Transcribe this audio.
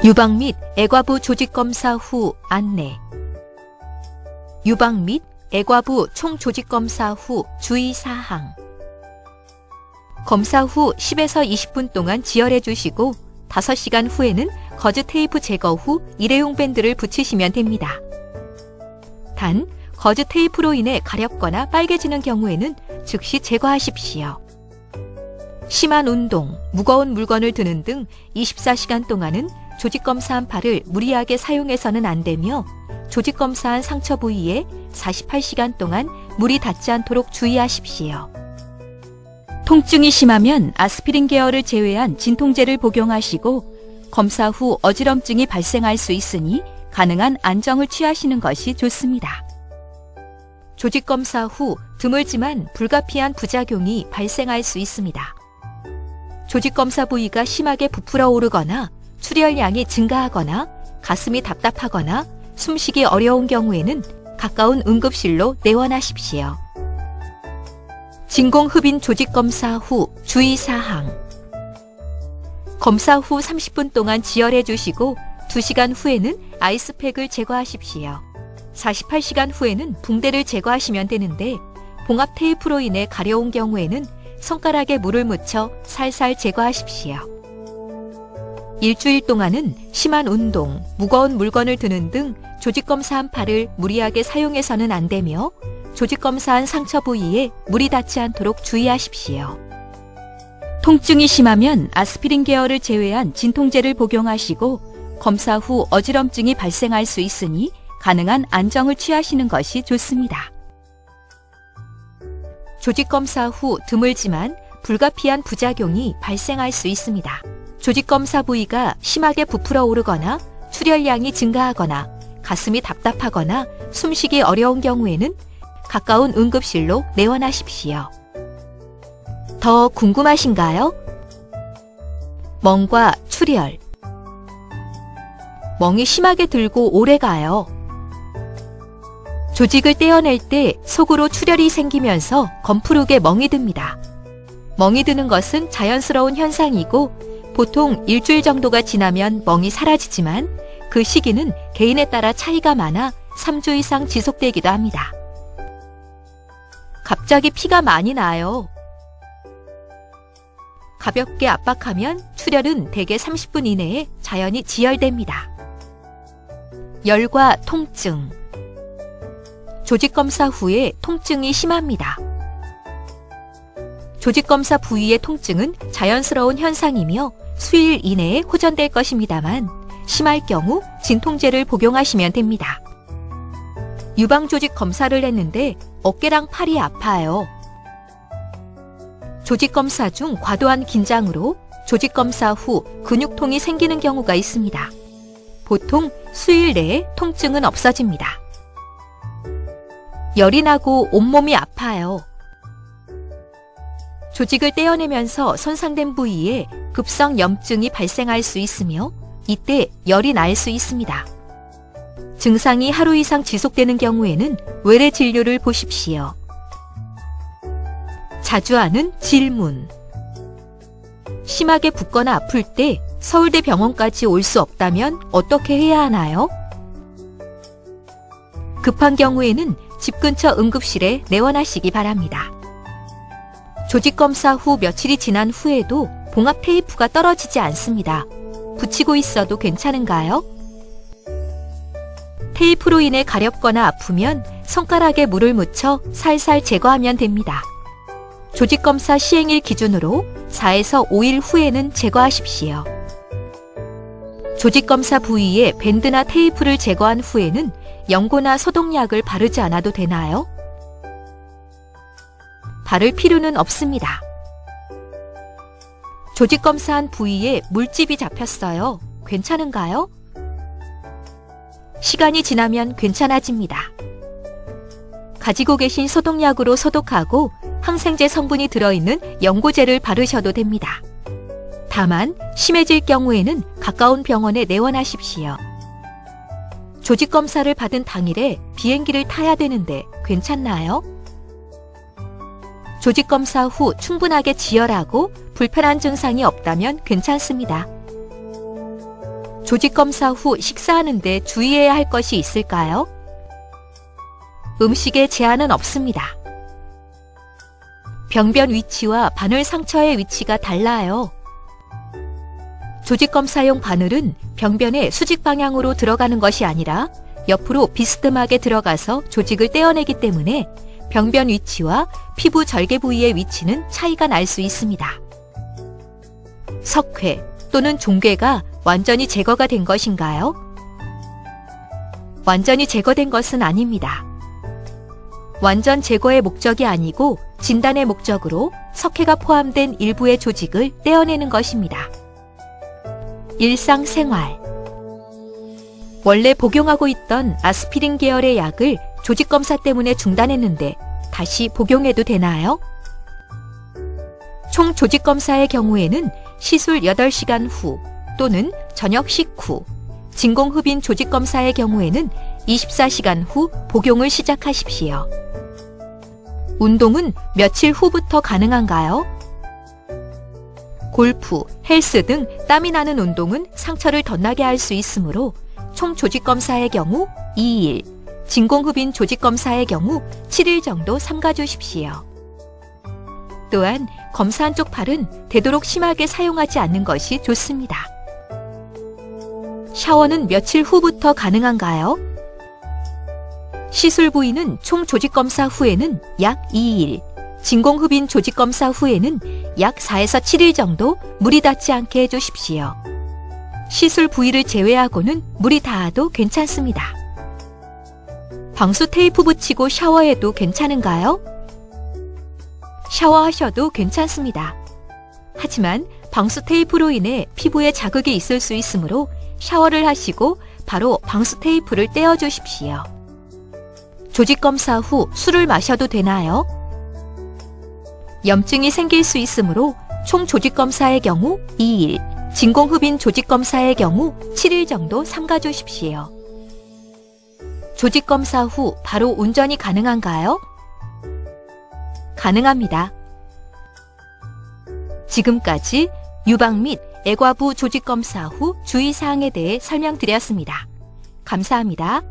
유방 및 애과부 조직검사 후 안내. 유방 및 애과부 총조직검사 후 주의사항. 검사 후 10에서 20분 동안 지혈해 주시고 5시간 후에는 거즈 테이프 제거 후 일회용 밴드를 붙이시면 됩니다. 단, 거즈 테이프로 인해 가렵거나 빨개지는 경우에는 즉시 제거하십시오. 심한 운동, 무거운 물건을 드는 등 24시간 동안은 조직검사한 팔을 무리하게 사용해서는 안 되며 조직검사한 상처 부위에 48시간 동안 물이 닿지 않도록 주의하십시오. 통증이 심하면 아스피린 계열을 제외한 진통제를 복용하시고 검사 후 어지럼증이 발생할 수 있으니 가능한 안정을 취하시는 것이 좋습니다. 조직검사 후 드물지만 불가피한 부작용이 발생할 수 있습니다. 조직검사 부위가 심하게 부풀어 오르거나 출혈량이 증가하거나 가슴이 답답하거나 숨쉬기 어려운 경우에는 가까운 응급실로 내원하십시오. 진공흡인 조직검사 후 주의사항. 검사 후 30분 동안 지혈해 주시고 2시간 후에는 아이스팩을 제거하십시오. 48시간 후에는 붕대를 제거하시면 되는데 봉합 테이프로 인해 가려운 경우에는 손가락에 물을 묻혀 살살 제거하십시오. 일주일 동안은 심한 운동, 무거운 물건을 드는 등 조직검사한 팔을 무리하게 사용해서는 안 되며 조직검사한 상처 부위에 물이 닿지 않도록 주의하십시오. 통증이 심하면 아스피린 계열을 제외한 진통제를 복용하시고 검사 후 어지럼증이 발생할 수 있으니 가능한 안정을 취하시는 것이 좋습니다. 조직검사 후 드물지만 불가피한 부작용이 발생할 수 있습니다. 조직검사 부위가 심하게 부풀어 오르거나 출혈량이 증가하거나 가슴이 답답하거나 숨쉬기 어려운 경우에는 가까운 응급실로 내원하십시오. 더 궁금하신가요? 멍과 출혈. 멍이 심하게 들고 오래 가요. 조직을 떼어낼 때 속으로 출혈이 생기면서 검푸르게 멍이 듭니다. 멍이 드는 것은 자연스러운 현상이고 보통 일주일 정도가 지나면 멍이 사라지지만 그 시기는 개인에 따라 차이가 많아 3주 이상 지속되기도 합니다. 갑자기 피가 많이 나요. 가볍게 압박하면 출혈은 대개 30분 이내에 자연히 지혈됩니다. 열과 통증. 조직검사 후에 통증이 심합니다. 조직검사 부위의 통증은 자연스러운 현상이며 수일 이내에 호전될 것입니다만 심할 경우 진통제를 복용하시면 됩니다. 유방조직 검사를 했는데 어깨랑 팔이 아파요. 조직검사 중 과도한 긴장으로 조직검사 후 근육통이 생기는 경우가 있습니다. 보통 수일 내에 통증은 없어집니다. 열이 나고 온몸이 아파요. 조직을 떼어내면서 손상된 부위에 급성 염증이 발생할 수 있으며 이때 열이 날 수 있습니다. 증상이 하루 이상 지속되는 경우에는 외래 진료를 보십시오. 자주 하는 질문. 심하게 붓거나 아플 때 서울대 병원까지 올 수 없다면 어떻게 해야 하나요? 급한 경우에는 집 근처 응급실에 내원하시기 바랍니다. 조직검사 후 며칠이 지난 후에도 봉합 테이프가 떨어지지 않습니다. 붙이고 있어도 괜찮은가요? 테이프로 인해 가렵거나 아프면 손가락에 물을 묻혀 살살 제거하면 됩니다. 조직검사 시행일 기준으로 4에서 5일 후에는 제거하십시오. 조직검사 부위에 밴드나 테이프를 제거한 후에는 연고나 소독약을 바르지 않아도 되나요? 바를 필요는 없습니다. 조직검사한 부위에 물집이 잡혔어요. 괜찮은가요? 시간이 지나면 괜찮아집니다. 가지고 계신 소독약으로 소독하고 항생제 성분이 들어있는 연고제를 바르셔도 됩니다. 다만 심해질 경우에는 가까운 병원에 내원하십시오. 조직검사를 받은 당일에 비행기를 타야 되는데 괜찮나요? 조직검사 후 충분하게 지혈하고 불편한 증상이 없다면 괜찮습니다. 조직검사 후 식사하는데 주의해야 할 것이 있을까요? 음식에 제한은 없습니다. 병변 위치와 바늘 상처의 위치가 달라요. 조직검사용 바늘은 병변의 수직 방향으로 들어가는 것이 아니라 옆으로 비스듬하게 들어가서 조직을 떼어내기 때문에 병변 위치와 피부 절개 부위의 위치는 차이가 날 수 있습니다. 석회 또는 종괴가 완전히 제거가 된 것인가요? 완전히 제거된 것은 아닙니다. 완전 제거의 목적이 아니고 진단의 목적으로 석회가 포함된 일부의 조직을 떼어내는 것입니다. 일상생활. 원래 복용하고 있던 아스피린 계열의 약을 조직검사 때문에 중단했는데 다시 복용해도 되나요? 총 조직검사의 경우에는 시술 8시간 후 또는 저녁 식후, 진공흡인 조직검사의 경우에는 24시간 후 복용을 시작하십시오. 운동은 며칠 후부터 가능한가요? 골프, 헬스 등 땀이 나는 운동은 상처를 덧나게 할 수 있으므로 총 조직검사의 경우 2일, 진공흡인 조직검사의 경우 7일 정도 삼가주십시오. 또한 검사한 쪽 팔은 되도록 심하게 사용하지 않는 것이 좋습니다. 샤워는 며칠 후부터 가능한가요? 시술 부위는 총 조직검사 후에는 약 2일, 진공흡인 조직검사 후에는 약 4에서 7일 정도 물이 닿지 않게 해주십시오. 시술 부위를 제외하고는 물이 닿아도 괜찮습니다. 방수 테이프 붙이고 샤워해도 괜찮은가요? 샤워하셔도 괜찮습니다. 하지만 방수 테이프로 인해 피부에 자극이 있을 수 있으므로 샤워를 하시고 바로 방수 테이프를 떼어주십시오. 조직검사 후 술을 마셔도 되나요? 염증이 생길 수 있으므로 총 조직검사의 경우 2일, 진공흡인 조직검사의 경우 7일 정도 삼가주십시오. 조직검사 후 바로 운전이 가능한가요? 가능합니다. 지금까지 유방 및 애과부 조직검사 후 주의사항에 대해 설명드렸습니다. 감사합니다.